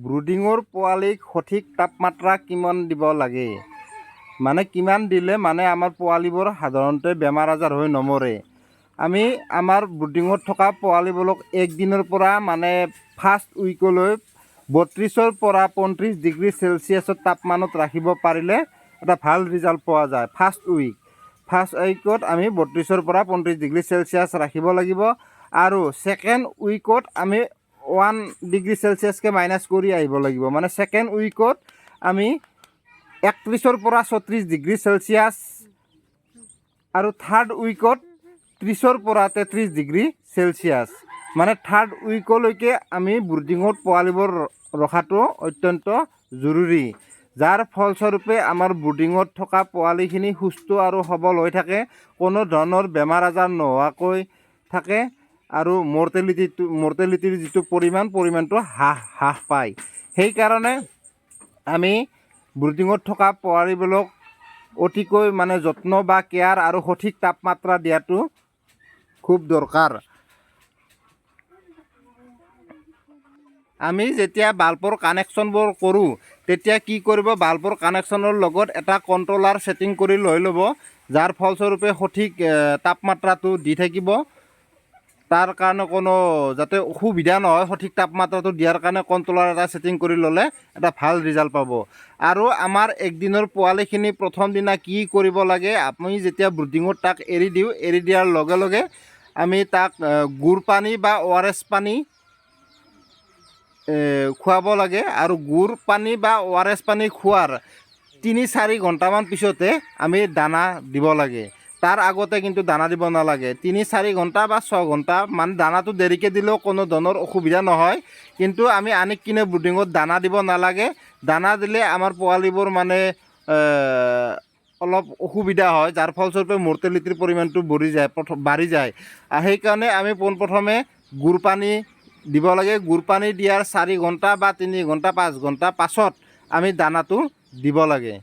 ব্ৰুডিঙৰ পোৱালিক সঠিক তাপমাত্ৰা কিমান দিব লাগে মানে কিমান দিলে মানে আমাৰ পোৱালিবোৰ সাধাৰণতে বেমাৰ আজাৰ হৈ নমৰে। আমি আমাৰ ব্ৰুডিঙত থকা পোৱালিবোৰক একদিনৰ পৰা মানে ফাৰ্ষ্ট উইকলৈ 32ৰ পৰা 35 ডিগ্ৰী চেলচিয়াছৰ তাপমানত ৰাখিব পাৰিলে এটা ভাল ৰিজাল্ট পোৱা যায়। ফাৰ্ষ্ট উইকত আমি 32ৰ পৰা 35 ডিগ্ৰী চেলচিয়াছ ৰাখিব লাগিব আৰু ছেকেণ্ড উইকত আমি 1 ডিগ্ৰী চেলচিয়াছকৈ মাইনাছ কৰি আহিব লাগিব। মানে ছেকেণ্ড উইকত আমি 31ৰ পৰা 36 ডিগ্ৰী চেলচিয়াছ আৰু থাৰ্ড উইকত 30ৰ পৰা 33 ডিগ্ৰী চেলচিয়াছ। মানে থাৰ্ড উইকলৈকে আমি ব্ৰুডিঙত পোৱালিবোৰ ৰখাটো অত্যন্ত জৰুৰী, যাৰ ফলস্বৰূপে আমাৰ ব্ৰুডিঙত থকা পোৱালিখিনি সুস্থ আৰু সবল হৈ থাকে, কোনো ধৰণৰ বেমাৰ আজাৰ নোহোৱাকৈ থাকে আৰু মৰ্টেলিটিৰ যিটো পৰিমাণটো হ্ৰাস পায়। সেইকাৰণে আমি ব্ৰুডিঙত থকা পোৱালিবোৰক অতিকৈ মানে যত্ন বা কেয়াৰ আৰু সঠিক তাপমাত্ৰা দিয়াটো খুব দৰকাৰ। আমি যেতিয়া বাল্বৰ কানেকশ্যনবোৰ কৰোঁ তেতিয়া কি কৰিব, বাল্বৰ কানেকশ্যনৰ লগত এটা কণ্ট্ৰলাৰ ছেটিং কৰি লৈ ল'ব, যাৰ ফলস্বৰূপে সঠিক তাপমাত্ৰাটো দি থাকিব। তাৰ কাৰণে কোনো যাতে অসুবিধা নহয়, সঠিক তাপমাত্ৰাটো দিয়াৰ কাৰণে কণ্ট্ৰলাৰ এটা ছেটিং কৰি ল'লে এটা ভাল ৰিজাল্ট পাব। আৰু আমাৰ একদিনৰ পোৱালিখিনি প্ৰথম দিনা কি কৰিব লাগে, আমি যেতিয়া ব্ৰুডিঙত তাক এৰি দিওঁ, এৰি দিয়াৰ লগে লগে আমি তাক গুড় পানী বা ORS পানী খুৱাব লাগে। আৰু গুড় পানী বা ORS পানী খোৱাৰ 3-4 ঘণ্টামান পিছতে আমি দানা দিব লাগে। তাৰ আগতে কিন্তু দানা দিব নালাগে। 3-4 ঘণ্টা বা 6 ঘণ্টা মানে দানাটো দেৰিকৈ দিলেও কোনো ধৰণৰ অসুবিধা নহয়, কিন্তু আমি আনি কিনে ব্ৰুডিঙত দানা দিব নালাগে। দানা দিলে আমাৰ পোৱালিবোৰ মানে অলপ অসুবিধা হয়, যাৰ ফলস্বৰূপে মৰ্টেলিটিৰ পৰিমাণটো বাঢ়ি যায়। সেইকাৰণে আমি পোনপ্ৰথমে গুড় পানী দিব লাগে। গুড় পানী দিয়াৰ 4 ঘণ্টা বা 3 ঘণ্টা 5 ঘণ্টা পাছত আমি দানাটো দিব লাগে।